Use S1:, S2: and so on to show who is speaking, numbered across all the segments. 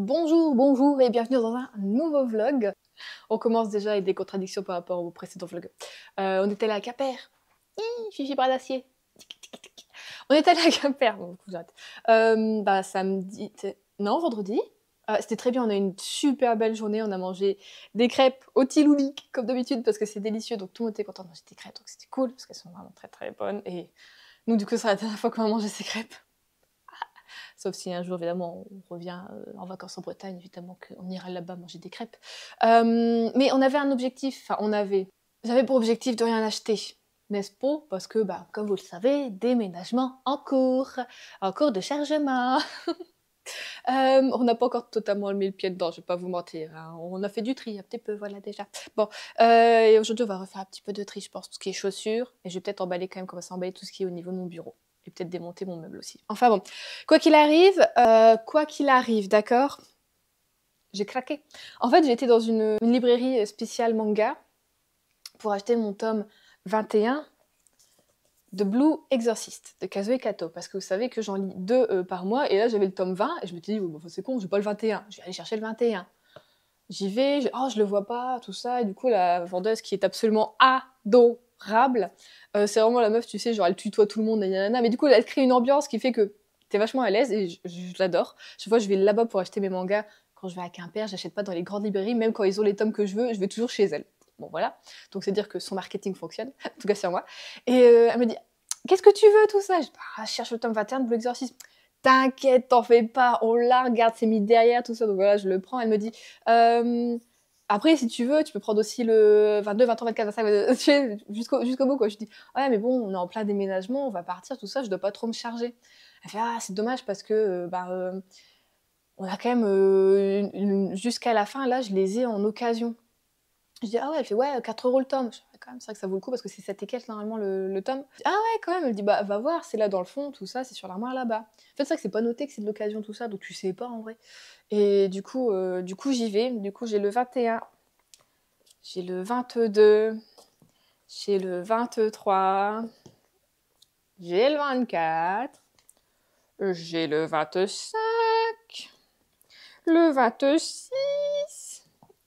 S1: Bonjour, bonjour et bienvenue dans un nouveau vlog. On commence déjà avec des contradictions par rapport au précédent vlog. On est allé à Quimper. Fifi bras d'acier. On est allé à Quimper. Bon, du coup, j'arrête. Samedi. Non, vendredi. C'était très bien. On a eu une super belle journée. On a mangé des crêpes au tilouli, comme d'habitude, parce que c'est délicieux. Donc tout le monde était content de manger des crêpes. Donc c'était cool, parce qu'elles sont vraiment très très bonnes. Et nous, du coup, c'est la dernière fois qu'on a mangé ces crêpes. Sauf si un jour, évidemment, on revient en vacances en Bretagne, évidemment qu'on ira là-bas manger des crêpes. Mais on avait un objectif, j'avais pour objectif de rien acheter, n'est-ce pas? Parce que, comme vous le savez, déménagement en cours de chargement. On n'a pas encore totalement mis le pied dedans, je vais pas vous mentir, hein. On a fait du tri un petit peu, voilà déjà. Bon, et aujourd'hui, on va refaire un petit peu de tri, je pense, tout ce qui est chaussures, et je vais peut-être emballer quand même, commencer à emballer tout ce qui est au niveau de mon bureau. Et peut-être démonter mon meuble aussi. Enfin bon, quoi qu'il arrive, d'accord? J'ai craqué. En fait, j'ai été dans une librairie spéciale manga pour acheter mon tome 21 de Blue Exorcist, de Kazuo Kato, parce que vous savez que j'en lis 2 par mois, et là j'avais le tome 20, et je me suis dit, c'est con, j'ai pas le 21, je vais aller chercher le 21. J'y vais, je le vois pas, tout ça, et du coup la vendeuse qui est absolument adorable, c'est vraiment la meuf, tu sais, genre elle tutoie tout le monde, mais du coup elle crée une ambiance qui fait que t'es vachement à l'aise, et je l'adore. Chaque fois je vais là-bas pour acheter mes mangas, quand je vais à Quimper, j'achète pas dans les grandes librairies, même quand ils ont les tomes que je veux, je vais toujours chez elle. Bon voilà, donc c'est dire que son marketing fonctionne, en tout cas sur moi. Et elle me dit, qu'est-ce que tu veux tout ça? Je cherche le tome 21 de Blue Exorcist. T'inquiète, t'en fais pas, on la regarde, c'est mis derrière, tout ça. Donc voilà, je le prends. Elle me dit, après, si tu veux, tu peux prendre aussi le 22, 23, 24, 25, jusqu'au bout, quoi. Je dis, ouais, mais bon, on est en plein déménagement, on va partir, tout ça, je dois pas trop me charger. Elle fait, c'est dommage parce que, on a quand même, jusqu'à la fin, là, je les ai en occasion. Je dis, ah ouais, elle fait, ouais, 4 € le tome. Je dis, quand même, c'est vrai que ça vaut le coup parce que c'est 7 et quelques normalement le tome. Je dis, ah ouais, quand même. Elle me dit, va voir, c'est là dans le fond, tout ça, c'est sur l'armoire là-bas. En fait, c'est vrai que c'est pas noté que c'est de l'occasion, tout ça, donc tu sais pas en vrai. Et du coup, j'y vais. Du coup, j'ai le 21, j'ai le 22, j'ai le 23, j'ai le 24, j'ai le 25, le 26.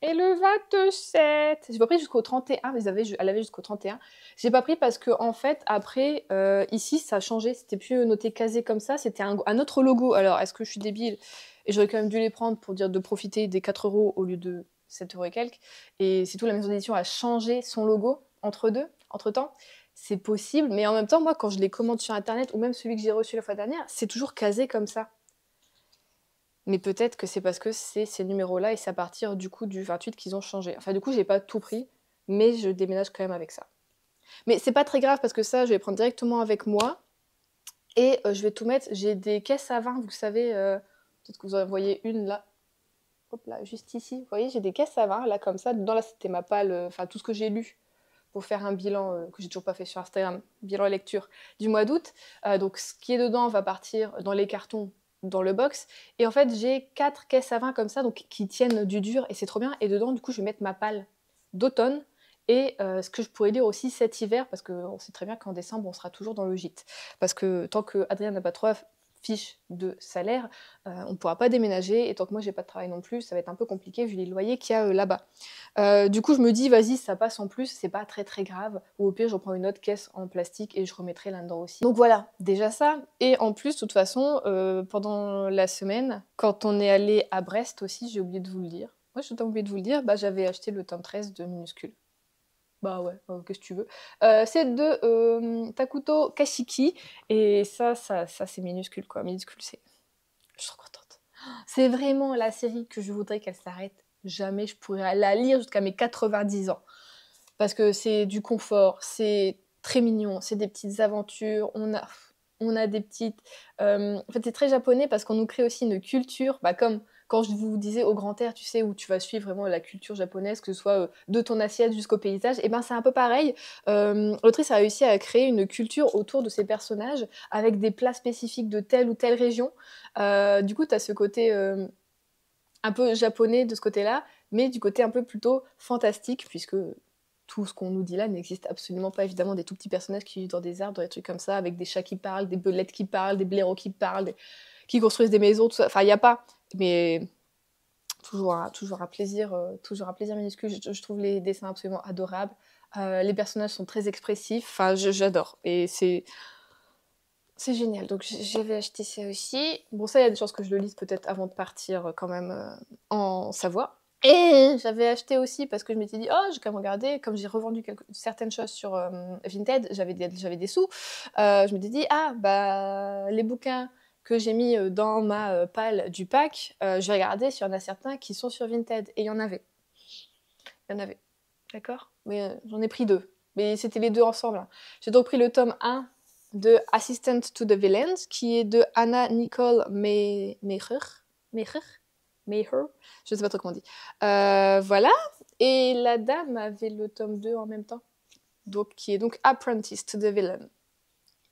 S1: Et le 27, j'ai pas pris jusqu'au 31, mais elle avait jusqu'au 31. J'ai pas pris parce que, en fait, après, ici, ça a changé. C'était plus noté casé comme ça, c'était un autre logo. Alors, est-ce que je suis débile? Et j'aurais quand même dû les prendre pour dire de profiter des 4 € au lieu de 7 € et quelques. Et c'est tout, la maison d'édition a changé son logo entre-temps. C'est possible, mais en même temps, moi, quand je les commande sur Internet, ou même celui que j'ai reçu la fois dernière, c'est toujours casé comme ça. Mais peut-être que c'est parce que c'est ces numéros-là et c'est à partir du coup du 28 qu'ils ont changé. Enfin, du coup, j'ai pas tout pris, mais je déménage quand même avec ça. Mais c'est pas très grave parce que ça, je vais prendre directement avec moi et je vais tout mettre. J'ai des caisses à vin, vous savez, peut-être que vous en voyez une là. Hop là, juste ici. Vous voyez, j'ai des caisses à vin là comme ça. Dedans, là, c'était ma palle, enfin tout ce que j'ai lu pour faire un bilan que j'ai toujours pas fait sur Instagram, bilan lecture du mois d'août. Donc ce qui est dedans va partir dans les cartons, dans le box. Et en fait, j'ai 4 caisses à vin comme ça, donc qui tiennent du dur et c'est trop bien. Et dedans, du coup, je vais mettre ma palle d'automne et ce que je pourrais lire aussi cet hiver, parce qu'on sait très bien qu'en décembre, on sera toujours dans le gîte. Parce que tant que Adrien n'a pas 3 fiches de salaire, on ne pourra pas déménager, et tant que moi j'ai pas de travail non plus, ça va être un peu compliqué vu les loyers qu'il y a là-bas. Du coup, je me dis, vas-y, ça passe en plus, c'est pas très très grave. Ou au pire, je reprends une autre caisse en plastique et je remettrai là-dedans aussi. Donc voilà, déjà ça. Et en plus, de toute façon, pendant la semaine, quand on est allé à Brest aussi, j'ai oublié de vous le dire. Moi, j'ai oublié de vous le dire, j'avais acheté le tome 13 de Minuscule. Bah ouais, qu'est-ce que tu veux. C'est de Takuto Kashiki, et ça c'est minuscule quoi. Minuscule, c'est... Je suis trop contente. C'est vraiment la série que je voudrais qu'elle s'arrête. Jamais je pourrais la lire jusqu'à mes 90 ans. Parce que c'est du confort, c'est très mignon, c'est des petites aventures, on a des petites... En fait, c'est très japonais parce qu'on nous crée aussi une culture, comme quand je vous disais au grand air, tu sais, où tu vas suivre vraiment la culture japonaise, que ce soit de ton assiette jusqu'au paysage, et c'est un peu pareil. L'autrice a réussi à créer une culture autour de ses personnages, avec des plats spécifiques de telle ou telle région. Du coup, tu as ce côté un peu japonais de ce côté-là, mais du côté un peu plutôt fantastique, puisque tout ce qu'on nous dit là n'existe absolument pas, évidemment, des tout petits personnages qui vivent dans des arbres, dans des trucs comme ça, avec des chats qui parlent, des belettes qui parlent, des blaireaux qui parlent, qui construisent des maisons, tout ça. Enfin, il n'y a pas. Mais toujours un plaisir minuscule. Je trouve les dessins absolument adorables. Les personnages sont très expressifs. Enfin, j'adore. Et c'est génial. Donc j'avais acheté ça aussi. Bon, ça, il y a des chances que je le lise peut-être avant de partir quand même en Savoie. Et j'avais acheté aussi parce que je m'étais dit, oh, j'ai quand même regardé, comme j'ai revendu certaines choses sur Vinted, j'avais des sous. Je m'étais dit, ah, bah, les bouquins que j'ai mis dans ma palle du pack, je vais regarder s'il y en a certains qui sont sur Vinted. Et il y en avait. Il y en avait. D'accord? Mais j'en ai pris 2. Mais c'était les deux ensemble, hein. J'ai donc pris le tome 1 de Assistant to the Villains, qui est de Anna Nicole Meyer. Je sais pas trop comment on dit. Voilà. Et la dame avait le tome 2 en même temps. Donc, qui est donc Apprentice to the Villain.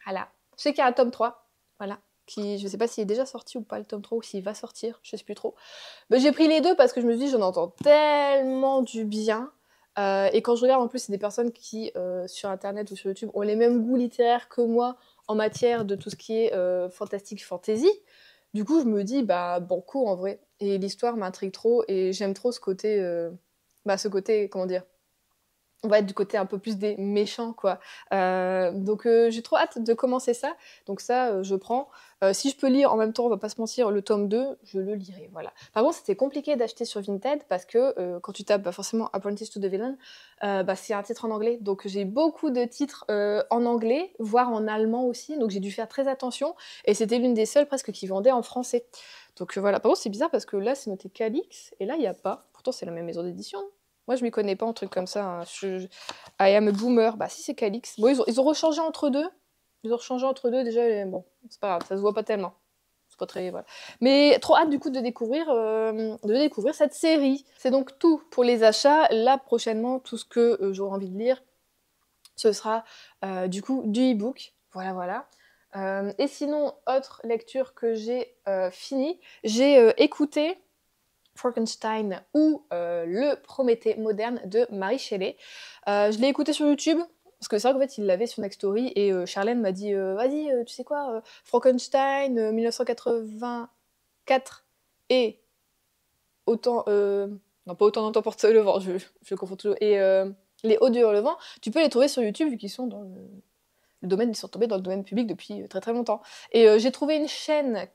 S1: Voilà. Je sais qu'il y a un tome 3. Voilà. Qui, je sais pas s'il est déjà sorti ou pas le tome 3 ou s'il va sortir. Je sais plus trop. Mais j'ai pris les deux parce que je me suis dit, j'en entends tellement du bien. Et quand je regarde, en plus, c'est des personnes qui, sur Internet ou sur YouTube, ont les mêmes goûts littéraires que moi en matière de tout ce qui est fantastique fantasy. Du coup, je me dis, bah, banco en vrai. Et l'histoire m'intrigue trop et j'aime trop ce côté, comment dire, on va être du côté un peu plus des méchants, quoi. Donc j'ai trop hâte de commencer ça. Donc ça, je prends. Si je peux lire en même temps, on va pas se mentir, le tome 2, je le lirai, voilà. Par contre, c'était compliqué d'acheter sur Vinted parce que quand tu tapes forcément Apprentice to the Villain, c'est un titre en anglais. Donc j'ai beaucoup de titres en anglais, voire en allemand aussi. Donc j'ai dû faire très attention. Et c'était l'une des seules presque qui vendait en français. Donc voilà. Par contre, c'est bizarre parce que là, c'est noté Calix et là, il n'y a pas. Pourtant, c'est la même maison d'édition. Moi, je m'y connais pas en truc comme ça, hein. I am a boomer. Bah, si, c'est Calix. Bon, ils ont rechangé entre deux. Ils ont rechangé entre deux déjà. Bon, c'est pas grave, ça se voit pas tellement. C'est pas très. Voilà. Mais trop hâte du coup de découvrir cette série. C'est donc tout pour les achats. Là, prochainement, tout ce que j'aurai envie de lire, ce sera du coup du e-book. Voilà, voilà. Et sinon, autre lecture que j'ai finie, j'ai écouté Frankenstein ou le Prométhée moderne de Mary Shelley. Je l'ai écouté sur YouTube, parce que c'est vrai qu'en fait, il l'avait sur Nextory, et Charlène m'a dit vas-y, tu sais quoi, Frankenstein 1984 et autant. Non, pas autant d'entend porte le vent, je confonds toujours. Et les Hauts du Hurlevent, tu peux les trouver sur YouTube, vu qu'ils sont dans le domaine, ils sont tombés dans le domaine public depuis très très longtemps. Et j'ai trouvé une chaîne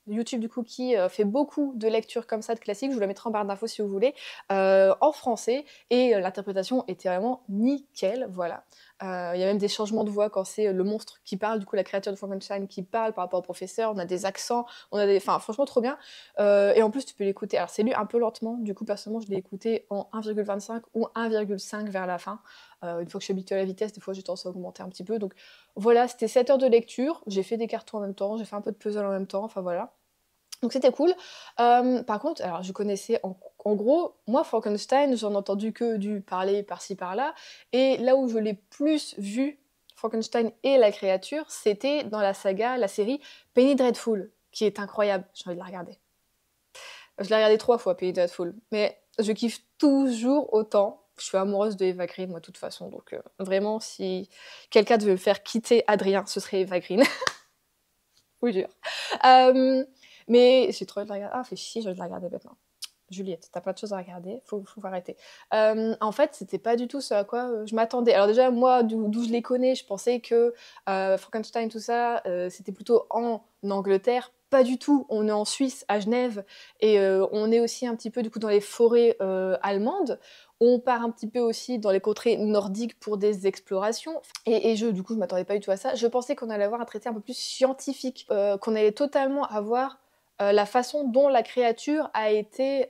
S1: YouTube du coup, qui fait beaucoup de lectures comme ça, de classiques, je vous la mettrai en barre d'infos si vous voulez, en français, et l'interprétation était vraiment nickel, voilà. Il y a même des changements de voix quand c'est le monstre qui parle, du coup la créature de Frankenstein qui parle par rapport au professeur, on a des accents, enfin franchement trop bien, et en plus tu peux l'écouter, alors c'est lu un peu lentement, du coup personnellement je l'ai écouté en 1,25 ou 1,5 vers la fin. Une fois que je suis habituée à la vitesse, des fois j'ai tendance à augmenter un petit peu, donc voilà, c'était 7 heures de lecture, j'ai fait des cartons en même temps, j'ai fait un peu de puzzle en même temps, enfin voilà. Donc c'était cool. Par contre, alors je connaissais en gros, moi Frankenstein, j'en ai entendu que du parler par-ci par-là, et là où je l'ai plus vu, Frankenstein et la créature, c'était dans la série Penny Dreadful, qui est incroyable, j'ai envie de la regarder. Je l'ai regardé 3 fois, Penny Dreadful, mais je kiffe toujours autant. Je suis amoureuse de Eva Green, moi, de toute façon, donc vraiment, si quelqu'un devait me faire quitter Adrien, ce serait Eva Green. Oui, jure. Mais j'ai trop envie de la regarder. Ah, fait chier, je vais la regarder maintenant. Juliette, t'as pas de choses à regarder, faut arrêter. En fait, c'était pas du tout ce à quoi je m'attendais. Alors déjà, moi, d'où je les connais, je pensais que Frankenstein, tout ça, c'était plutôt en Angleterre. Pas du tout, on est en Suisse, à Genève, et on est aussi un petit peu du coup dans les forêts allemandes. On part un petit peu aussi dans les contrées nordiques pour des explorations. Et du coup, je m'attendais pas du tout à ça. Je pensais qu'on allait avoir un traité un peu plus scientifique, qu'on allait totalement avoir la façon dont la créature a été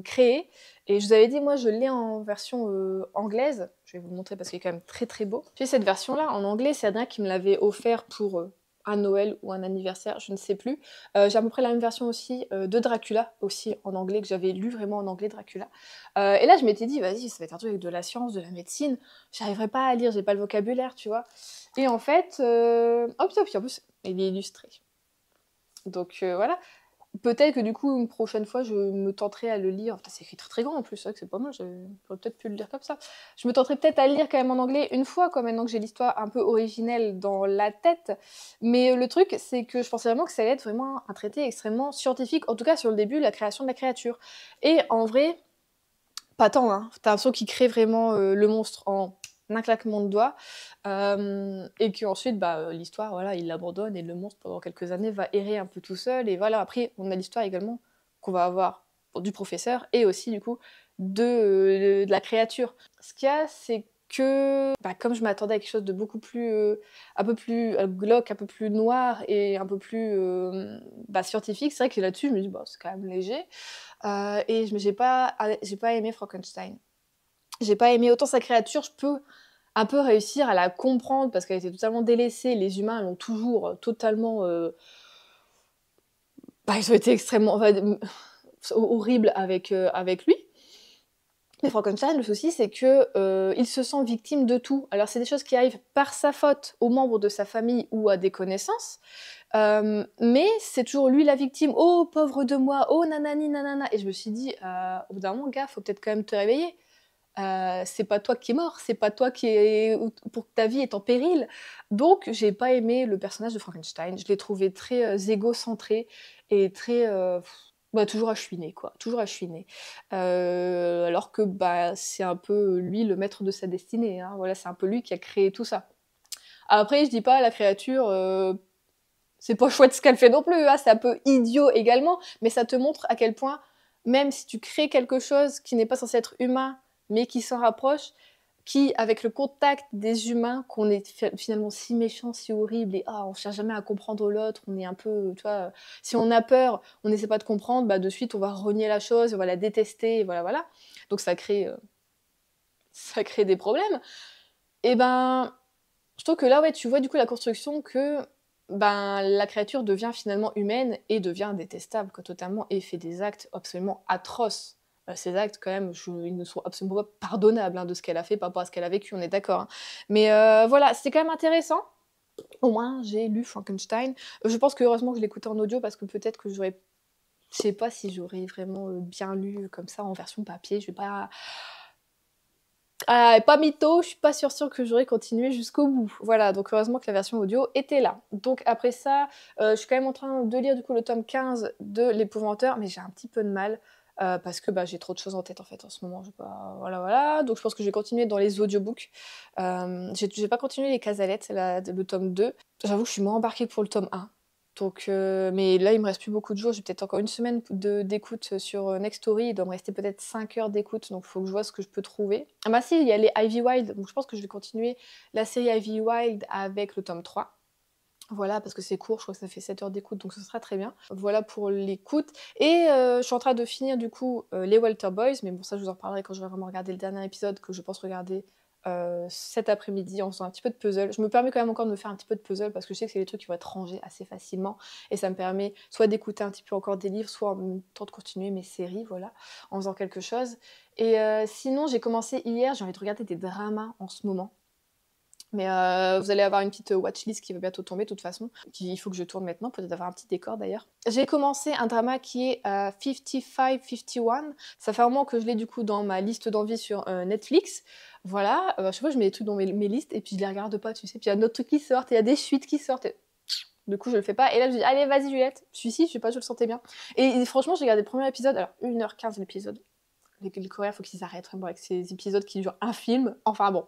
S1: créée. Et je vous avais dit, moi, je l'ai en version anglaise. Je vais vous le montrer parce qu'il est quand même très très beau. J'ai cette version-là en anglais. C'est Adrien qui me l'avait offert pour un Noël ou un anniversaire, je ne sais plus. J'ai à peu près la même version aussi de Dracula, aussi en anglais, que j'avais lu vraiment en anglais, Dracula. Et là, je m'étais dit, vas-y, ça va être un truc avec de la science, de la médecine. J'arriverai pas à lire, j'ai pas le vocabulaire, tu vois. Et en fait, hop, en plus, il est illustré. Donc voilà. peut-être que du coup, une prochaine fois, je me tenterai à le lire. Putain, c'est écrit très très grand en plus, c'est vrai que c'est pas mal, j'aurais peut-être pu le lire comme ça. Je me tenterai peut-être à le lire quand même en anglais une fois, quoi, maintenant que j'ai l'histoire un peu originelle dans la tête. Mais le truc, c'est que je pensais vraiment que ça allait être vraiment un traité extrêmement scientifique, en tout cas sur le début, la création de la créature. Et en vrai, pas tant, hein. T'as l'impression qu'il crée vraiment le monstre en un claquement de doigts. Et qu'ensuite, l'histoire, voilà, il l'abandonne et le monstre, pendant quelques années, va errer un peu tout seul. Et voilà, après, on a l'histoire également qu'on va avoir du professeur et aussi, du coup, de la créature. Ce qu'il y a, c'est que, comme je m'attendais à quelque chose de beaucoup plus, un peu plus glauque, un peu plus noir et un peu plus scientifique, c'est vrai que là-dessus, je me dis, c'est quand même léger. Et j'ai pas aimé Frankenstein. J'ai pas aimé autant sa créature, je peux un peu réussir à la comprendre parce qu'elle était totalement délaissée. Les humains l'ont toujours totalement. Ils ont été extrêmement horribles avec lui. Mais Frankenstein, le souci, c'est que il se sent victime de tout. Alors, c'est des choses qui arrivent par sa faute aux membres de sa famille ou à des connaissances. Mais c'est toujours lui la victime. Oh, pauvre de moi, oh, nanani, nanana. Et je me suis dit, au bout d'un moment, gars, faut peut-être quand même te réveiller. C'est pas toi qui es mort, c'est pas toi pour que ta vie est en péril. Donc, j'ai pas aimé le personnage de Frankenstein. Je l'ai trouvé très égocentré et très. Toujours à chouiner, quoi. Toujours à chouiner. Alors que c'est un peu lui le maître de sa destinée. Hein. Voilà, c'est un peu lui qui a créé tout ça. Après, je dis pas la créature. C'est pas chouette ce qu'elle fait non plus, hein, c'est un peu idiot également, mais ça te montre à quel point, même si tu crées quelque chose qui n'est pas censé être humain, mais qui s'en rapproche, qui, avec le contact des humains, qu'on est finalement si méchant, si horrible, et on cherche jamais à comprendre l'autre, on est un peu, tu vois, si on a peur, on n'essaie pas de comprendre, de suite on va renier la chose, on va la détester, et voilà, voilà. Donc ça crée des problèmes. Et je trouve que là, ouais, tu vois du coup la construction que la créature devient finalement humaine et devient détestable, quoi, totalement, et fait des actes absolument atroces. Ces actes, quand même, ils ne sont absolument pas pardonnables de ce qu'elle a fait par rapport à ce qu'elle a vécu, on est d'accord. Hein. Mais voilà, c'était quand même intéressant. Au moins, j'ai lu Frankenstein. Je pense que heureusement que je l'écoutais en audio parce que peut-être que j'aurais. Je sais pas si j'aurais vraiment bien lu comme ça en version papier. Je vais pas. Pas mytho, je suis pas sûre que j'aurais continué jusqu'au bout. Voilà, donc heureusement que la version audio était là. Donc après ça, je suis quand même en train de lire du coup le tome 15 de l'Épouvanteur, mais j'ai un petit peu de mal parce que j'ai trop de choses en tête en fait en ce moment. Voilà. Donc je pense que je vais continuer dans les audiobooks. J'ai pas continué les Casalettes, le tome 2. J'avoue que je suis moins embarquée pour le tome 1. Donc, mais là, il me reste plus beaucoup de jours. J'ai peut-être encore une semaine d'écoute sur Nextory. Il doit me rester peut-être 5 heures d'écoute. Donc, il faut que je vois ce que je peux trouver. Ah si, il y a les Ivy Wild. Donc, je pense que je vais continuer la série Ivy Wild avec le tome 3. Voilà, parce que c'est court. Je crois que ça fait 7 heures d'écoute. Donc, ce sera très bien. Voilà pour l'écoute. Et je suis en train de finir, du coup, les Walter Boys. Mais bon, ça, je vous en reparlerai quand je vais vraiment regarder le dernier épisode que je pense regarder cet après-midi en faisant un petit peu de puzzle. Je me permets quand même encore de me faire un petit peu de puzzle parce que je sais que c'est des trucs qui vont être rangés assez facilement et ça me permet soit d'écouter un petit peu encore des livres, soit en même temps de continuer mes séries, voilà, en faisant quelque chose. Et sinon, j'ai commencé hier, j'ai envie de regarder des dramas en ce moment. Mais vous allez avoir une petite watchlist qui va bientôt tomber de toute façon. Il faut que je tourne maintenant, peut-être avoir un petit décor d'ailleurs. J'ai commencé un drama qui est 55-51. Ça fait un moment que je l'ai du coup dans ma liste d'envie sur Netflix. Voilà, à chaque fois je mets des trucs dans mes listes et puis je les regarde pas, tu sais. Puis il y a d'autres trucs qui sortent, il y a des suites qui sortent. Du coup, je le fais pas. Et là, je dis, allez, vas-y, Juliette. Celui-ci, je sais pas, je le sentais bien. Et franchement, j'ai regardé le premier épisode. Alors, 1h15 l'épisode. Les Coréens, il faut qu'ils arrêtent vraiment avec ces épisodes qui durent un film. Enfin bon.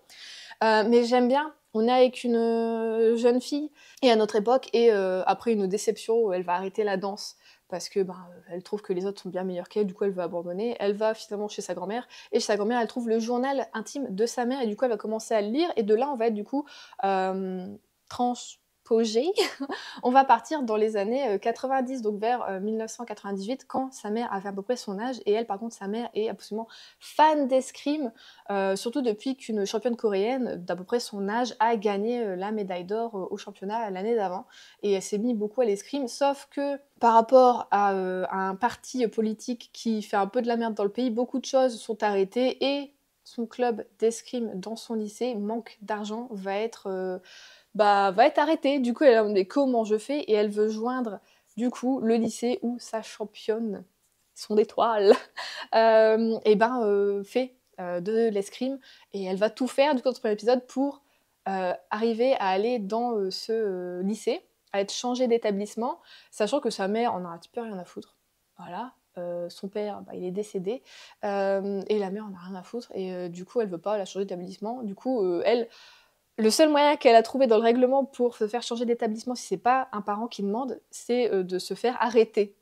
S1: Mais j'aime bien. On est avec une jeune fille et à notre époque et après une déception où elle va arrêter la danse parce que elle trouve que les autres sont bien meilleurs qu'elle, du coup elle veut abandonner. Elle va finalement chez sa grand-mère et chez sa grand-mère elle trouve le journal intime de sa mère et du coup elle va commencer à le lire et de là on va être du coup transposé. On va partir dans les années 90, donc vers 1998, quand sa mère avait à peu près son âge. Et elle, par contre, sa mère est absolument fan d'escrime, surtout depuis qu'une championne coréenne d'à peu près son âge a gagné la médaille d'or au championnat l'année d'avant. Et elle s'est mise beaucoup à l'escrime, sauf que par rapport à un parti politique qui fait un peu de la merde dans le pays, beaucoup de choses sont arrêtées et son club d'escrime dans son lycée, manque d'argent, va être arrêtée. Du coup, elle a demandé comment je fais et elle veut joindre du coup, le lycée où sa championne, son étoile, fait de l'escrime, et elle va tout faire du coup dans le premier épisode pour arriver à aller dans ce lycée, à être changée d'établissement, sachant que sa mère en a un petit peu rien à foutre. Voilà. Son père, il est décédé, et la mère en a rien à foutre, et du coup elle veut pas la changer d'établissement. Du coup, elle, le seul moyen qu'elle a trouvé dans le règlement pour se faire changer d'établissement, si c'est pas un parent qui demande, c'est de se faire arrêter.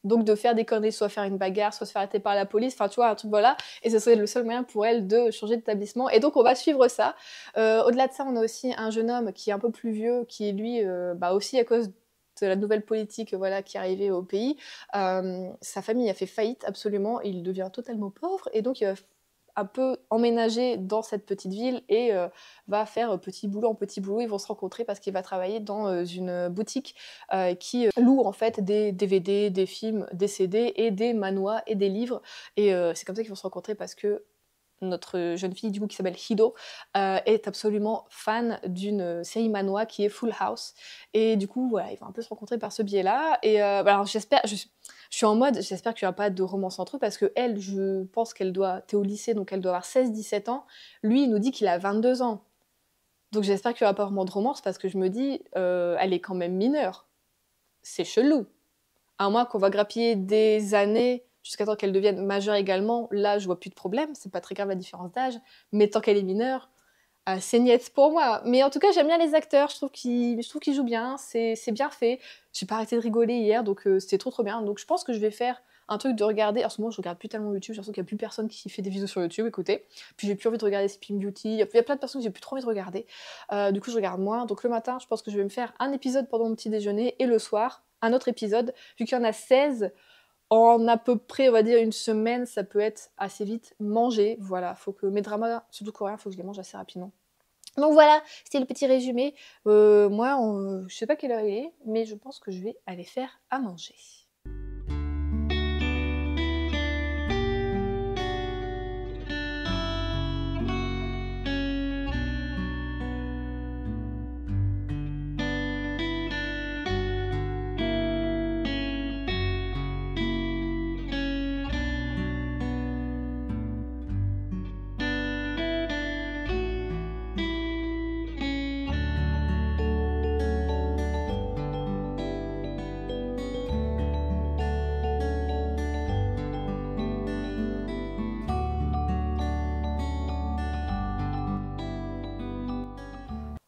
S1: Donc de faire des conneries, soit faire une bagarre, soit se faire arrêter par la police, enfin tu vois, un truc voilà, et ce serait le seul moyen pour elle de changer d'établissement. Et donc on va suivre ça. Au-delà de ça, on a aussi un jeune homme qui est un peu plus vieux, qui lui, aussi à cause de la nouvelle politique voilà, qui est arrivée au pays, sa famille a fait faillite absolument, il devient totalement pauvre, et donc il va un peu emménager dans cette petite ville et va faire petit boulot en petit boulot. Ils vont se rencontrer parce qu'il va travailler dans une boutique qui loue en fait des DVD, des films, des CD et des manhwas et des livres. Et c'est comme ça qu'ils vont se rencontrer, parce que notre jeune fille du coup qui s'appelle Hido est absolument fan d'une série manhwa qui est Full House, et du coup voilà, ils vont un peu se rencontrer par ce biais-là. Et alors je suis en mode, j'espère qu'il n'y aura pas de romance entre eux, parce que elle, je pense qu'elle t'es au lycée, donc elle doit avoir 16-17 ans, lui il nous dit qu'il a 22 ans, donc j'espère qu'il n'y aura pas vraiment de romance, parce que je me dis elle est quand même mineure, c'est chelou. À moins qu'on va grappiller des années jusqu'à temps qu'elle devienne majeure également, là je vois plus de problème, c'est pas très grave la différence d'âge, mais tant qu'elle est mineure, c'est niette pour moi. Mais en tout cas, j'aime bien les acteurs, je trouve qu'ils jouent bien, c'est bien fait. J'ai pas arrêté de rigoler hier, donc c'était trop bien. Donc je pense que je vais faire un truc de regarder. En ce moment, je regarde plus tellement YouTube, j'ai l'impression qu'il y a plus personne qui fait des vidéos sur YouTube, écoutez. Puis j'ai plus envie de regarder Spin Beauty, il y a plein de personnes que j'ai plus trop envie de regarder. Du coup, je regarde moins. Donc le matin, je pense que je vais me faire un épisode pendant mon petit déjeuner, et le soir, un autre épisode. Vu qu'il y en a 16, en à peu près, on va dire, une semaine, ça peut être assez vite mangé. Voilà, faut que mes dramas, surtout coréens, faut que je les mange assez rapidement. Donc voilà, c'était le petit résumé. Moi, je sais pas quelle heure il est, mais je pense que je vais aller faire à manger.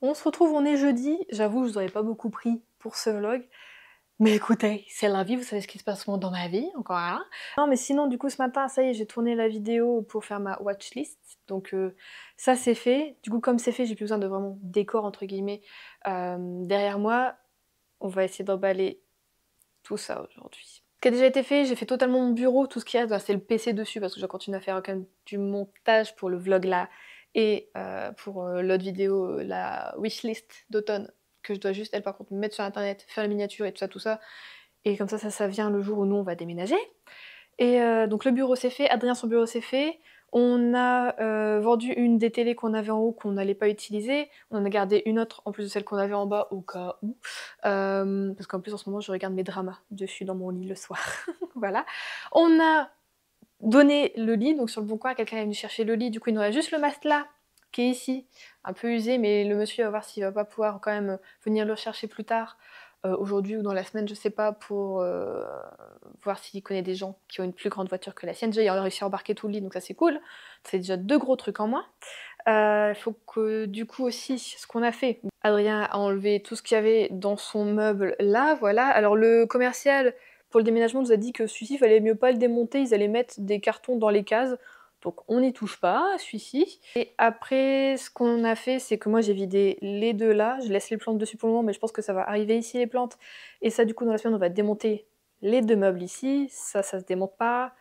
S1: On se retrouve, on est jeudi. J'avoue, je vous aurais pas beaucoup pris pour ce vlog. Mais écoutez, c'est la vie, vous savez ce qui se passe dans ma vie, encore un. Non, mais sinon, du coup, ce matin, ça y est, j'ai tourné la vidéo pour faire ma watchlist. Donc ça, c'est fait. Du coup, comme c'est fait, j'ai plus besoin de vraiment décor, entre guillemets, derrière moi. On va essayer d'emballer tout ça aujourd'hui. Ce qui a déjà été fait, j'ai fait totalement mon bureau. Tout ce qu'il y a, c'est le PC dessus, parce que je continue à faire quand même du montage pour le vlog là. Et pour l'autre vidéo, la wishlist d'automne, que je dois juste, elle par contre, mettre sur internet, faire la miniature et tout ça. Et comme ça vient le jour où nous on va déménager. Et donc le bureau c'est fait, Adrien son bureau c'est fait. On a vendu une des télés qu'on avait en haut qu'on n'allait pas utiliser. On en a gardé une autre en plus de celle qu'on avait en bas au cas où. Parce qu'en plus en ce moment je regarde mes dramas dessus dans mon lit le soir. Voilà. On a donné le lit, donc sur le bon coin, quelqu'un est venu chercher le lit, du coup il nous reste juste le matelas qui est ici, un peu usé, mais le monsieur va voir s'il va pas pouvoir quand même venir le chercher plus tard, aujourd'hui ou dans la semaine, je sais pas, pour voir s'il connaît des gens qui ont une plus grande voiture que la sienne. Déjà il a réussi à embarquer tout le lit, donc ça c'est cool, c'est déjà 2 gros trucs en moins. Il faut que du coup aussi, ce qu'on a fait, Adrien a enlevé tout ce qu'il y avait dans son meuble là, voilà. Alors le commercial pour le déménagement nous a dit que celui-ci, il fallait mieux pas le démonter, ils allaient mettre des cartons dans les cases. Donc on n'y touche pas, celui-ci. Et après, ce qu'on a fait, c'est que moi j'ai vidé les deux là. Je laisse les plantes dessus pour le moment, mais je pense que ça va arriver ici les plantes. Et ça, du coup, dans la semaine, on va démonter les 2 meubles ici. Ça se démonte pas.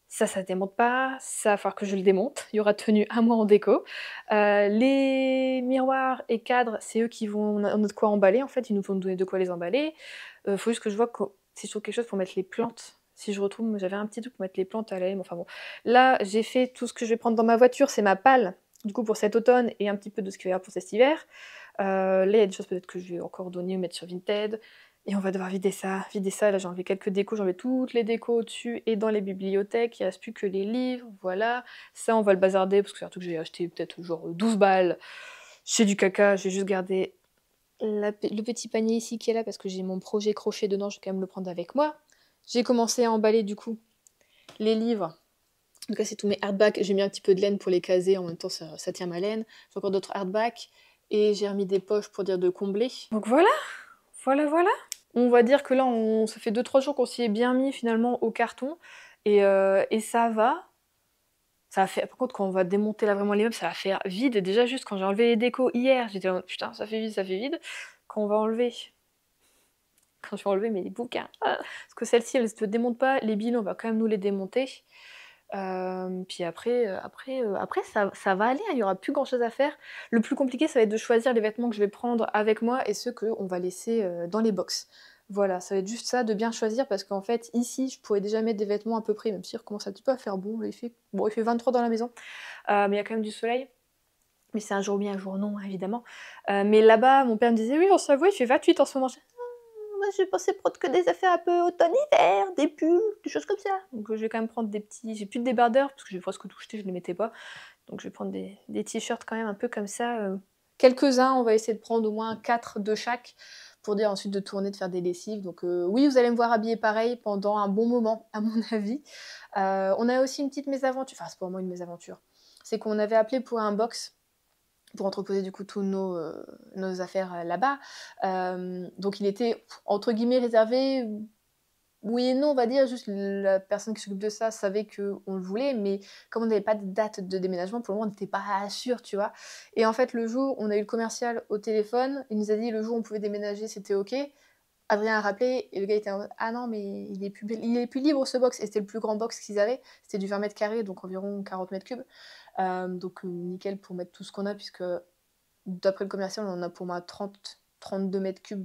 S1: Ça se démonte pas. Ça va falloir que je le démonte. Il y aura tenu un mois en déco. Les miroirs et cadres, c'est eux qui vont... On a de quoi emballer, en fait. Ils nous vont nous donner de quoi les emballer. Faut juste que je vois si je trouve quelque chose pour mettre les plantes. Si je retrouve, j'avais un petit truc pour mettre les plantes à l'aile, enfin bon. Là, j'ai fait tout ce que je vais prendre dans ma voiture, c'est ma palle, du coup pour cet automne, et un petit peu de ce qu'il va y avoir pour cet hiver. Là, il y a des choses peut-être que je vais encore donner ou mettre sur Vinted. Et on va devoir vider ça, vider ça. Là, j'ai enlevé quelques décos, j'ai enlevé toutes les décos au-dessus et dans les bibliothèques. Il ne reste plus que les livres, voilà. Ça, on va le bazarder parce que c'est un truc que j'ai acheté peut-être genre 12 balles. C'est du caca, j'ai juste gardé le petit panier ici qui est là parce que j'ai mon projet crochet dedans, je vais quand même le prendre avec moi. J'ai commencé à emballer du coup les livres. Donc là, c'est tous mes hardbacks. J'ai mis un petit peu de laine pour les caser, en même temps, ça tient ma laine. J'ai encore d'autres hardbacks. Et j'ai remis des poches pour dire de combler. Donc voilà, voilà. On va dire que là, ça fait 2-3 jours qu'on s'y est bien mis finalement au carton. Et ça va. Ça va faire, par contre, quand on va démonter là vraiment les meubles, ça va faire vide. Déjà, juste quand j'ai enlevé les décos hier, j'étais en mode, putain, ça fait vide, ça fait vide. Quand on va enlever, quand je vais enlever mes bouquins, parce que celle-ci, elle ne se démonte pas. Les billes, on va quand même nous les démonter. Puis après, ça va aller, hein, il n'y aura plus grand chose à faire. Le plus compliqué, ça va être de choisir les vêtements que je vais prendre avec moi et ceux qu'on va laisser dans les box. Voilà, ça va être juste ça, de bien choisir, parce qu'en fait, ici, je pourrais déjà mettre des vêtements à peu près, même si il recommence un petit peu à faire bon, il fait 23 dans la maison, mais il y a quand même du soleil. Mais c'est un jour oui, un jour non, évidemment. Mais là-bas, mon père me disait, oui, on s'avoue, il fait 28 en ce moment. Moi, j'ai pensé prendre que des affaires un peu automne-hiver, des pulls, des choses comme ça. Donc je vais quand même prendre des petits... J'ai plus de débardeurs, parce que j'ai presque tout jeté, je ne les mettais pas. Donc je vais prendre des t-shirts quand même un peu comme ça. Quelques-uns, on va essayer de prendre au moins 4 de chaque, pour dire ensuite de tourner, de faire des lessives. Donc oui, vous allez me voir habillée pareil pendant un bon moment, à mon avis. On a aussi une petite mésaventure, enfin c'est pas vraiment une mésaventure, c'est qu'on avait appelé pour un box, pour entreposer du coup tous nos affaires là-bas. Donc il était entre guillemets réservé, oui et non, on va dire, juste la personne qui s'occupe de ça savait qu'on le voulait, mais comme on n'avait pas de date de déménagement, pour le moment on n'était pas sûr, tu vois. Et en fait le jour, on a eu le commercial au téléphone, il nous a dit le jour où on pouvait déménager, c'était ok. Adrien a rappelé et le gars était en mode ah non mais il est plus libre ce box, et c'était le plus grand box qu'ils avaient, c'était du 20 mètres carrés, donc environ 40 mètres cubes. Donc nickel pour mettre tout ce qu'on a, puisque d'après le commercial, on en a pour moi 32 mètres cubes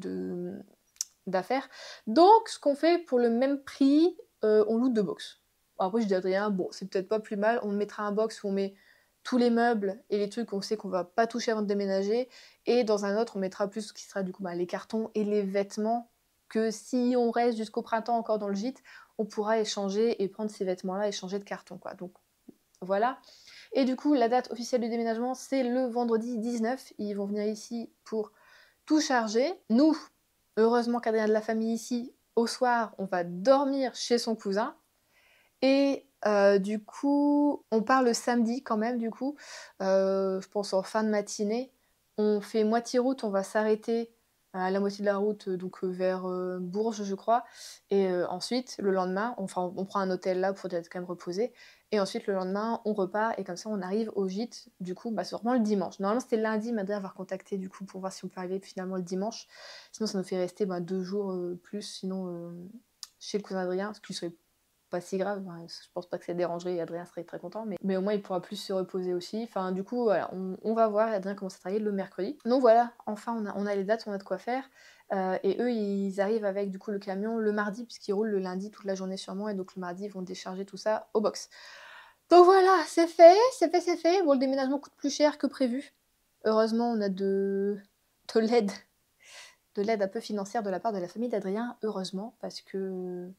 S1: d'affaires. Donc, ce qu'on fait pour le même prix, on loot 2 box. Après, je dis à Adrien, bon, c'est peut-être pas plus mal, on mettra un box où on met tous les meubles et les trucs qu'on sait qu'on va pas toucher avant de déménager, et dans un autre, on mettra plus ce qui sera du coup les cartons et les vêtements, que si on reste jusqu'au printemps encore dans le gîte, on pourra échanger et prendre ces vêtements-là et changer de carton, quoi. Donc, voilà. Et du coup, la date officielle du déménagement, c'est le vendredi 19. Ils vont venir ici pour tout charger. Nous, heureusement qu'Adrien a de la famille ici, au soir, on va dormir chez son cousin. Et du coup, on part le samedi quand même, du coup. Je pense en fin de matinée. On fait moitié route, on va s'arrêter à la moitié de la route, donc vers Bourges, je crois. Et ensuite, le lendemain, on prend un hôtel là pour être quand même reposé. Et ensuite, le lendemain, on repart. Et comme ça, on arrive au gîte, du coup, c'est vraiment le dimanche. Normalement, c'était lundi, mais Adrien va recontacter, du coup, pour voir si on peut arriver finalement le dimanche. Sinon, ça nous fait rester 2 jours plus, sinon, chez le cousin Adrien, ce qui serait pas si grave, hein. Je pense pas que ça dérangerait, et Adrien serait très content, mais au moins il pourra plus se reposer aussi. Enfin, du coup, voilà, on va voir. Adrien commence à travailler le mercredi. Donc voilà, enfin on a les dates, on a de quoi faire. Et eux, ils arrivent avec du coup le camion le mardi, puisqu'ils roulent le lundi toute la journée sûrement, et donc le mardi, ils vont décharger tout ça au box. Donc voilà, c'est fait, c'est fait, c'est fait. Bon, le déménagement coûte plus cher que prévu. Heureusement, on a de l'aide, de l'aide un peu financière de la part de la famille d'Adrien, heureusement, parce que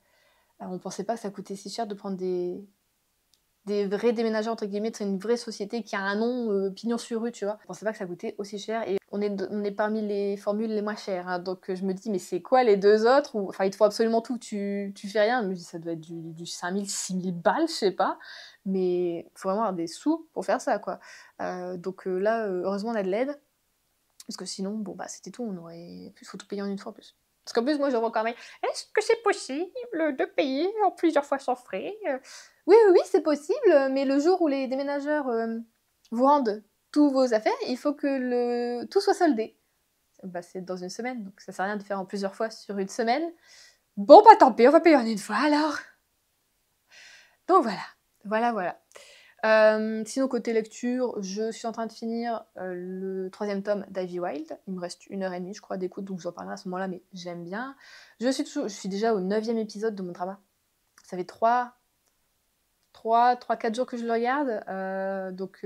S1: on pensait pas que ça coûtait si cher de prendre des vrais déménageurs, entre guillemets, c'est une vraie société qui a un nom, pignon sur rue, tu vois. On pensait pas que ça coûtait aussi cher, et on est parmi les formules les moins chères, hein. Donc je me dis, mais c'est quoi les deux autres? Enfin, il te faut absolument tout, tu fais rien. Je me dis, ça doit être du 5000, 6000 balles, je sais pas. Mais il faut vraiment avoir des sous pour faire ça, quoi. Donc là, heureusement, on a de l'aide. Parce que sinon, bon, c'était tout, on aurait pu faut tout payer en une fois en plus. Parce qu'en plus, moi, je vois quand même, est-ce que c'est possible de payer en plusieurs fois sans frais? Oui, oui, oui, c'est possible, mais le jour où les déménageurs vous rendent tous vos affaires, il faut que tout soit soldé. C'est dans une semaine, donc ça sert à rien de faire en plusieurs fois sur une semaine. Bon, tant pis, on va payer en une fois alors. Donc voilà, voilà. Sinon, côté lecture, je suis en train de finir le 3e tome d'Ivy Wild. Il me reste 1h30, je crois, d'écoute, donc je vous en parlerai à ce moment-là, mais j'aime bien. Je suis déjà au 9e épisode de mon drama. Ça fait 3-4 jours que je le regarde. Donc,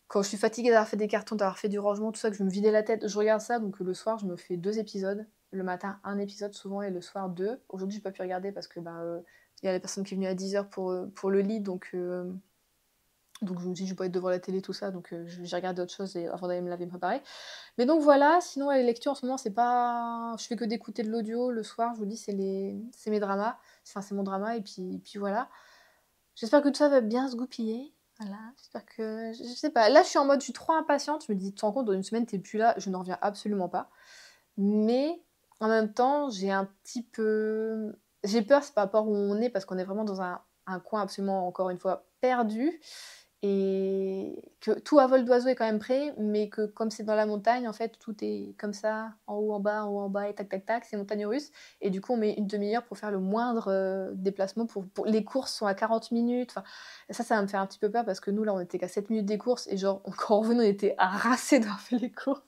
S1: quand je suis fatiguée d'avoir fait des cartons, d'avoir fait du rangement, tout ça, que je me vidais la tête, je regarde ça. Donc, le soir, je me fais 2 épisodes. le matin, un épisode souvent, et le soir, 2. Aujourd'hui, j'ai pas pu regarder parce que y a la personne qui est venue à 10h pour le lit, donc je me dis: «Je vais pas être devant la télé, tout ça», donc j'ai regardé autre chose avant d'aller me laver, me préparer. Mais donc voilà, sinon les lectures en ce moment, c'est pas je fais que d'écouter de l'audio le soir, je vous dis, c'est mes dramas, enfin c'est mon drama, et puis voilà. J'espère que tout ça va bien se goupiller, voilà, j'espère que je sais pas, là je suis en mode, je suis trop impatiente, je me dis: «Tu te rends compte, dans une semaine, tu es plus là», je n'en reviens absolument pas. Mais en même temps, j'ai peur, c'est par rapport où on est, parce qu'on est vraiment dans un coin absolument, encore une fois, perdu, et que tout à vol d'oiseau est quand même prêt, mais que comme c'est dans la montagne, en fait, tout est comme ça, en haut, en bas, et tac, tac, tac, c'est montagne russe, et du coup, on met une demi-heure pour faire le moindre déplacement. Les courses sont à 40 minutes. Enfin, ça va me faire un petit peu peur, parce que nous, là, on était qu'à 7 minutes des courses, et genre, quand on revenait, on était harassés d'avoir fait les courses.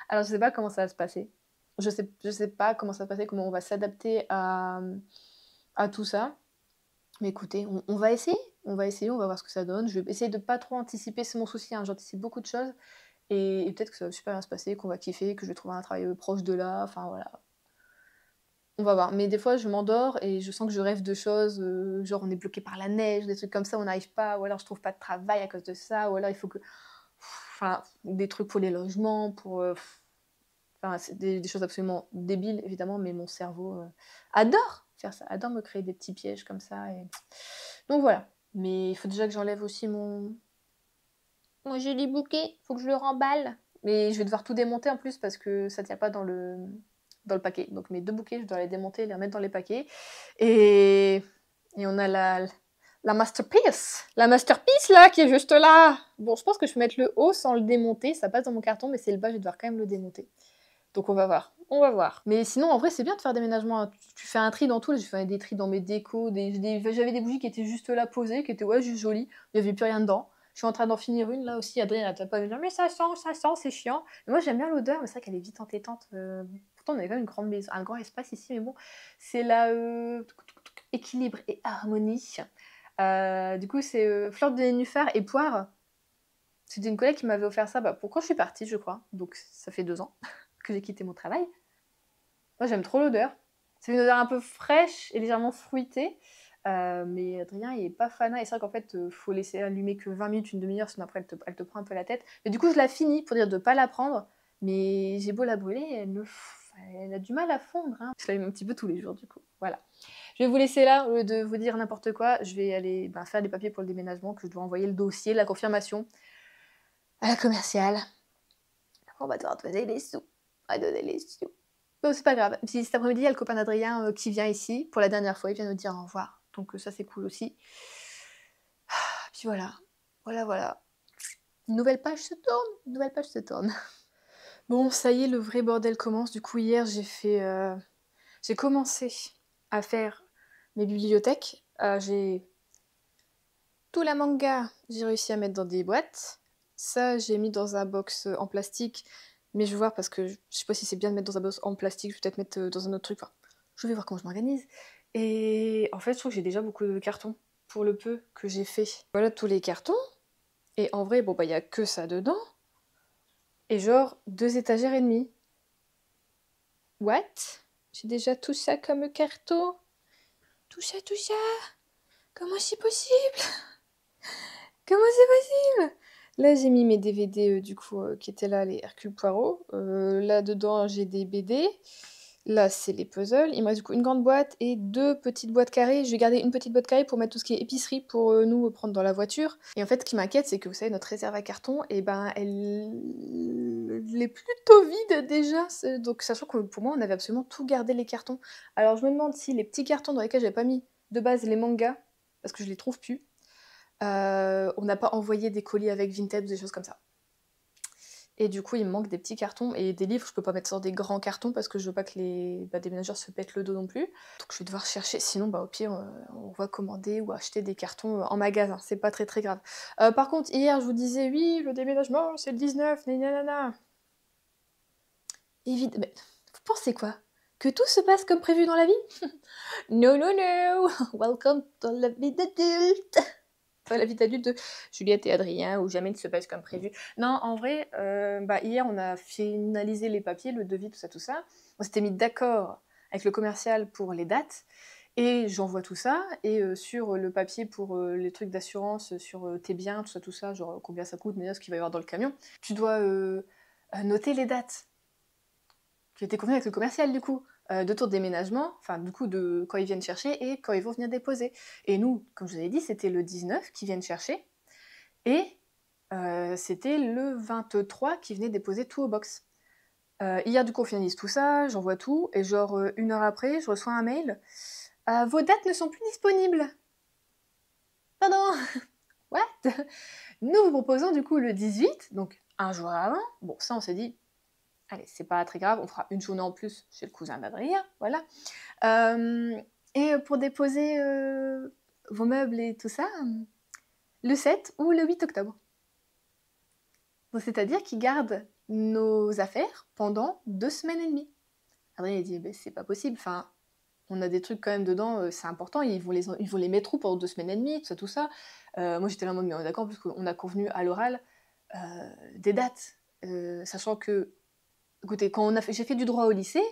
S1: Alors, je sais pas comment ça va se passer. Je sais pas comment ça va se passer, comment on va s'adapter à tout ça. Mais écoutez, on va essayer, on va essayer, on va voir ce que ça donne. Je vais essayer de pas trop anticiper, c'est mon souci, hein, j'anticipe beaucoup de choses, et peut-être que ça va super bien se passer, qu'on va kiffer, que je vais trouver un travail proche de là, enfin voilà. On va voir. Mais des fois, je m'endors et je sens que je rêve de choses, genre on est bloqué par la neige, des trucs comme ça, on n'arrive pas, ou alors je trouve pas de travail à cause de ça, ou alors il faut que. Enfin, des trucs pour les logements, enfin, c'est des choses absolument débiles, évidemment, mais mon cerveau adore faire ça, adore me créer des petits pièges comme ça. Donc voilà. Mais il faut déjà que j'enlève aussi mon joli bouquet, faut que je le remballe. Mais je vais devoir tout démonter en plus, parce que ça tient pas dans le paquet. Donc mes 2 bouquets, je dois les démonter, les remettre dans les paquets. Et, et on a la masterpiece. La masterpiece là, qui est juste là. Bon, je pense que je peux mettre le haut sans le démonter. Ça passe dans mon carton, mais c'est le bas, je vais devoir quand même le démonter. Donc on va voir, on va voir. Mais sinon, en vrai, c'est bien de faire des ménagements, hein. Tu fais un tri dans tout. J'ai fait des tris dans mes décos. J'avais des bougies qui étaient juste là posées, qui étaient juste jolies. Il n'y avait plus rien dedans. Je suis en train d'en finir une là aussi. Adrien, elle t'a pas dire, mais ça sent, c'est chiant. Mais moi, j'aime bien l'odeur, mais c'est vrai qu'elle est vite entêtante. Pourtant, on avait quand même une grande maison, un grand espace ici, mais bon, c'est là équilibre et harmonie. Du coup, c'est fleur de nénuphar et poire. C'était une collègue qui m'avait offert ça pour quand je suis partie, je crois. Donc ça fait 2 ans que j'ai quitté mon travail. Moi, j'aime trop l'odeur. C'est une odeur un peu fraîche et légèrement fruitée. Mais Adrien, il est pas fanat. Et c'est vrai qu'en fait, faut laisser allumer que 20 minutes, une demi-heure, sinon après, elle te prend un peu la tête. Mais du coup, je la finis pour dire de pas la prendre. Mais j'ai beau la brûler, elle a du mal à fondre, hein. Je l'allume un petit peu tous les jours, du coup. Voilà. Je vais vous laisser là, au lieu de vous dire n'importe quoi. Je vais aller faire les papiers pour le déménagement, que je dois envoyer le dossier, la confirmation à la commerciale. On va devoir donner les sous. On va donner les sous. Bon, c'est pas grave. Puis cet après-midi, il y a le copain d'Adrien qui vient ici pour la dernière fois. Il vient nous dire au revoir. Donc ça, c'est cool aussi. Puis voilà. Voilà. Une nouvelle page se tourne. Une nouvelle page se tourne. Bon, ça y est, le vrai bordel commence. Du coup, hier, j'ai commencé à faire mes bibliothèques. J'ai tout la manga, j'ai réussi à mettre dans des boîtes. Ça, j'ai mis dans un box en plastique. Mais je vais voir, parce que je sais pas si c'est bien de mettre dans un box en plastique. Je vais peut-être mettre dans un autre truc. Enfin, je vais voir comment je m'organise. Et en fait, je trouve que j'ai déjà beaucoup de cartons pour le peu que j'ai fait. Voilà tous les cartons. Et en vrai, bon, il y a que ça dedans. Et genre, 2 étagères et demie. What? J'ai déjà tout ça comme carton? Tout ça? Comment c'est possible? Comment c'est possible? Là, j'ai mis mes DVD, du coup, qui étaient là, les Hercule Poirot. Là-dedans, j'ai des BD. Là, c'est les puzzles. Il me reste du coup une grande boîte et 2 petites boîtes carrées. Je vais garder une petite boîte carrée pour mettre tout ce qui est épicerie pour nous prendre dans la voiture. Et en fait, ce qui m'inquiète, c'est que vous savez, notre réserve à carton, elle est plutôt vide déjà. Donc, sachant que pour moi, on avait absolument tout gardé les cartons. Alors, je me demande si les petits cartons dans lesquels j'avais pas mis de base les mangas, parce que je les trouve plus, on n'a pas envoyé des colis avec Vinted ou des choses comme ça. Et du coup, il me manque des petits cartons et des livres. Je peux pas mettre ça dans des grands cartons parce que je veux pas que les déménageurs se pètent le dos non plus. Donc je vais devoir chercher. Sinon, au pire, on va commander ou acheter des cartons en magasin. C'est pas très très grave. Par contre, hier, je vous disais, oui, le déménagement, c'est le 19, nanana. Évidemment. Mais vous pensez quoi? Que tout se passe comme prévu dans la vie? No. Welcome to la vie d'adulte. pas la vie d'adulte de Juliette et Adrien où jamais ne se passe comme prévu. Non, en vrai, hier, on a finalisé les papiers, le devis, tout ça, tout ça. On s'était mis d'accord avec le commercial pour les dates et j'envoie tout ça et sur le papier pour les trucs d'assurance, sur tes biens, tout ça, genre combien ça coûte, mais ce qu'il va y avoir dans le camion, tu dois noter les dates qui étaient convenues avec le commercial du coup. De ton déménagement, enfin du coup de quand ils viennent chercher et quand ils vont venir déposer. Et nous, comme je vous avais dit, c'était le 19 qui viennent chercher et c'était le 23 qui venait déposer tout au box. Hier du coup on finalise tout ça, j'envoie tout et genre 1 heure après je reçois un mail. Vos dates ne sont plus disponibles. Pardon. What? Nous vous proposons du coup le 18, donc un jour avant. Bon ça on s'est dit allez, c'est pas très grave, on fera une journée en plus chez le cousin d'Adrien, voilà. Et pour déposer vos meubles et tout ça, le 7 ou le 8 octobre. Donc c'est-à-dire qu'ils gardent nos affaires pendant 2 semaines et demie. Adrien a dit, c'est pas possible, enfin, on a des trucs quand même dedans, c'est important, ils vont les mettre où pendant 2 semaines et demie, tout ça. Moi j'étais là en mode, mais on est d'accord, parce qu'on a convenu à l'oral des dates, sachant que écoutez, quand j'ai fait du droit au lycée,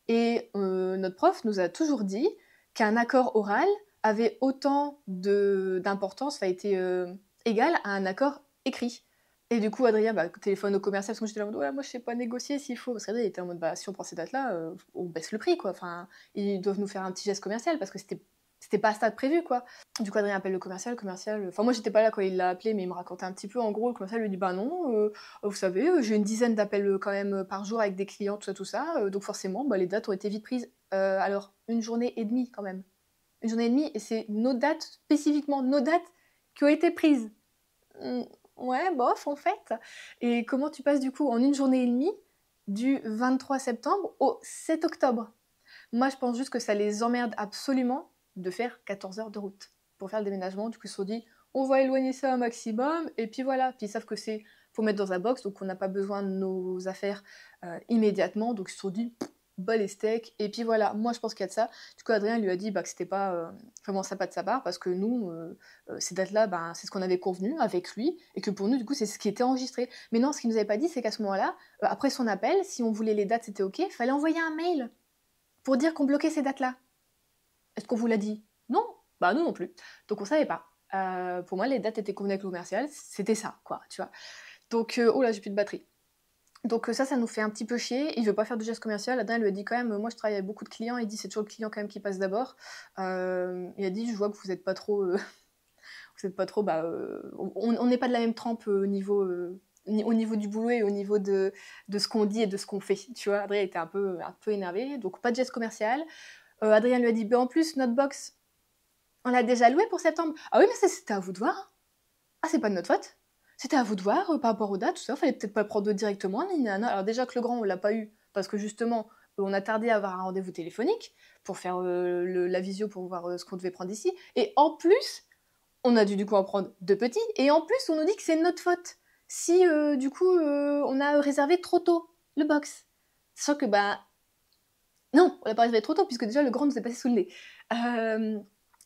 S1: et notre prof nous a toujours dit qu'un accord oral avait autant d'importance, enfin, était égal à un accord écrit. Et du coup, Adrien téléphone au commercial, parce que moi j'étais là en mode, ouais, moi je sais pas négocier s'il faut. Parce qu'Adrien était en mode, si on prend ces dates-là, on baisse le prix, quoi. Enfin, ils doivent nous faire un petit geste commercial, parce que c'était pas à ça de prévu, quoi. Du coup, Adrien appelle le commercial, enfin moi j'étais pas là quand il l'a appelé, mais il me racontait un petit peu, en gros, le commercial lui dit, bah non, vous savez, j'ai une dizaine d'appels quand même par jour avec des clients, tout ça, donc forcément, les dates ont été vite prises. Alors, 1 journée et demie quand même. 1 journée et demie, et c'est nos dates, spécifiquement nos dates, qui ont été prises. Ouais, bof, en fait. Et comment tu passes du coup en 1 journée et demie du 23 septembre au 7 octobre? Moi, je pense juste que ça les emmerde absolument de faire 14 heures de route pour faire le déménagement. Du coup, ils se sont dit, on va éloigner ça un maximum, et puis voilà. Puis ils savent que faut mettre dans un box, donc on n'a pas besoin de nos affaires immédiatement. Donc ils se sont dit, bas les steaks, et puis voilà. Moi, je pense qu'il y a de ça. Du coup, Adrien lui a dit que c'était pas vraiment sympa de sa part, parce que nous, ces dates-là, c'est ce qu'on avait convenu avec lui, et que pour nous, du coup, c'est ce qui était enregistré. Mais non, ce qu'il nous avait pas dit, c'est qu'à ce moment-là, après son appel, si on voulait les dates, c'était ok, fallait envoyer un mail pour dire qu'on bloquait ces dates-là. Est-ce qu'on vous l'a dit? Non. Bah nous non plus. Donc on savait pas. Pour moi, les dates étaient convenues avec le commercial, c'était ça, quoi, tu vois. Donc, oh là, j'ai plus de batterie. Donc ça nous fait un petit peu chier. Il veut pas faire de geste commercial. Adrien lui a dit quand même, moi je travaille avec beaucoup de clients, il dit c'est toujours le client quand même qui passe d'abord. Il a dit, je vois que vous êtes pas trop... vous êtes pas trop... on n'est pas de la même trempe au niveau du boulot et au niveau de ce qu'on dit et de ce qu'on fait. Tu vois, Adrien était un peu énervé. Donc pas de geste commercial. Adrien lui a dit, en plus, notre box, on l'a déjà loué pour septembre. Ah oui, mais c'était à vous de voir. Ah, c'est pas de notre faute. C'était à vous de voir par rapport aux dates, tout ça. Fallait peut-être pas le prendre directement. Alors déjà que le grand, on l'a pas eu parce que justement, on a tardé à avoir un rendez-vous téléphonique pour faire la visio pour voir ce qu'on devait prendre ici. Et en plus, on a dû du coup en prendre 2 petits. Et en plus, on nous dit que c'est notre faute si du coup on a réservé trop tôt le box. Sachant que non, on l'a pas réservé trop tôt, puisque déjà le grand nous est passé sous le nez.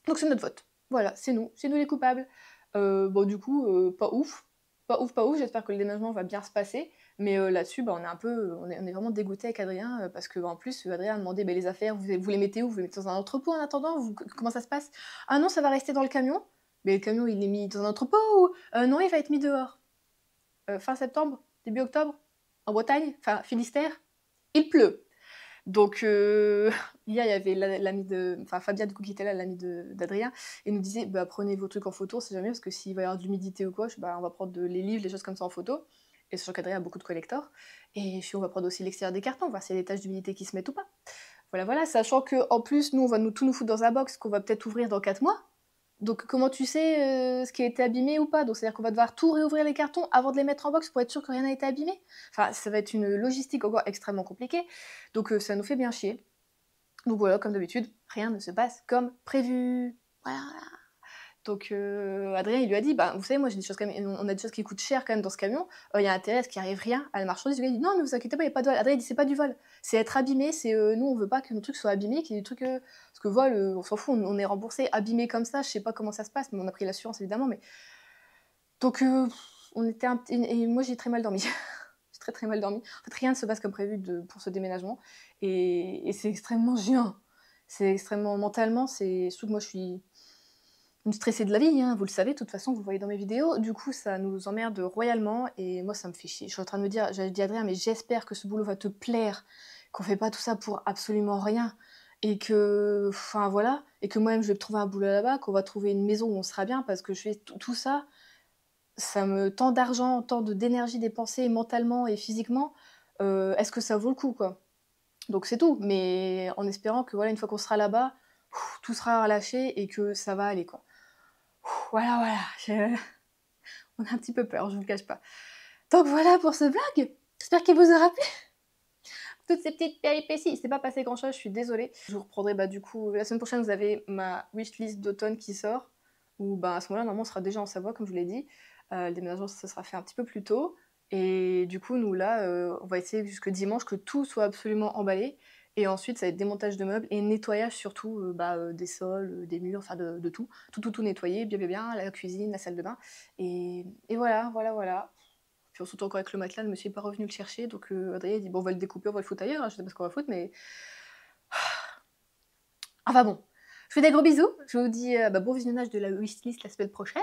S1: Donc c'est notre faute. Voilà, c'est nous les coupables. Du coup, pas ouf. Pas ouf, j'espère que le déménagement va bien se passer. Mais là-dessus, on est vraiment dégoûté avec Adrien, parce qu'en plus, Adrien a demandé les affaires, vous les mettez où? Vous les mettez dans un entrepôt en attendant? Comment ça se passe? Ah non, ça va rester dans le camion. Mais le camion, il est mis dans un entrepôt ou non, il va être mis dehors. Fin septembre, début octobre, en Bretagne, enfin Finistère, il pleut. Donc, hier, il y avait l'ami Fabien, du coup, qui était là, l'ami d'Adrien, et nous disait, prenez vos trucs en photo, c'est jamais, parce que s'il va y avoir de l'humidité ou quoi, on va prendre les livres, des choses comme ça en photo. Et sachant qu'Adrien a beaucoup de collectors. Et puis, on va prendre aussi l'extérieur des cartons, voir s'il y a des taches d'humidité qui se mettent ou pas. Voilà, sachant qu'en plus, nous, on va tout nous foutre dans un box qu'on va peut-être ouvrir dans 4 mois. Donc comment tu sais ce qui a été abîmé ou pas? Donc c'est-à-dire qu'on va devoir tout réouvrir les cartons avant de les mettre en box pour être sûr que rien n'a été abîmé. Enfin, ça va être une logistique encore extrêmement compliquée. Donc ça nous fait bien chier. Donc voilà, comme d'habitude, rien ne se passe comme prévu. Voilà. Donc Adrien, il lui a dit, vous savez, moi j'ai des choses quand même, on a des choses qui coûtent cher quand même dans ce camion. Il y a intérêt à ce qu'il arrive rien à la marchandise. Le gars il dit, non, mais vous inquiétez pas, il n'y a pas de vol. Adrien il dit, c'est pas du vol, c'est être abîmé. C'est nous, on veut pas que nos trucs soient abîmés, qu'il y ait des trucs. Parce que vol, on s'en fout, on est remboursé. Abîmé comme ça, je sais pas comment ça se passe, mais on a pris l'assurance évidemment. Mais Donc on était et moi j'ai très mal dormi. J'ai très, très mal dormi. En fait, rien ne se passe comme prévu pour ce déménagement et c'est extrêmement gênant. C'est extrêmement mentalement, c'est surtout que moi je suis une stressée de la vie, hein, vous le savez, de toute façon, vous le voyez dans mes vidéos. Du coup, ça nous emmerde royalement et moi ça me fait chier. Je suis en train de me dire, j'avais dit à Adrien: «Mais j'espère que ce boulot va te plaire, qu'on fait pas tout ça pour absolument rien et que enfin voilà, et que moi-même je vais me trouver un boulot là-bas, qu'on va trouver une maison où on sera bien», parce que je fais tout ça, ça me tant d'argent, tant d'énergie dépensée mentalement et physiquement, est-ce que ça vaut le coup, quoi? Donc c'est tout, mais en espérant que voilà, une fois qu'on sera là-bas, tout sera relâché et que ça va aller, quoi. Voilà, voilà, je on a un petit peu peur, je vous le cache pas. Donc voilà pour ce vlog! J'espère qu'il vous aura plu. Toutes ces petites péripéties. Il s'est pas passé grand-chose, je suis désolée. Je vous reprendrai, bah, du coup, la semaine prochaine, vous avez ma wishlist d'automne qui sort, où, bah, à ce moment-là, normalement, on sera déjà en Savoie, comme je vous l'ai dit. Le déménagement, ça sera fait un petit peu plus tôt et du coup, nous, là, on va essayer jusque dimanche que tout soit absolument emballé et ensuite, ça va être démontage de meubles et nettoyage surtout, bah, des sols, des murs, enfin de tout. Tout nettoyer, bien, bien, bien, la cuisine, la salle de bain et voilà, voilà, voilà. Puis surtout encore avec le matelas, le monsieur n'est pas revenu le chercher, donc Adrien dit: «Bon, on va le découper, on va le foutre ailleurs», hein, je sais pas ce qu'on va foutre, mais enfin bon. Je vous fais des gros bisous, je vous dis, bah, bon visionnage de la wishlist la semaine prochaine,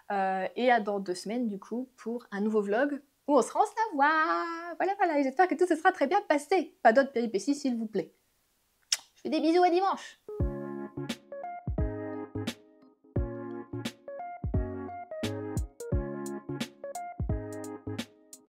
S1: et à dans 2 semaines du coup pour un nouveau vlog où on sera en Savoie. Voilà, voilà, et j'espère que tout se sera très bien passé. Pas d'autres péripéties s'il vous plaît. Je fais des bisous, à dimanche!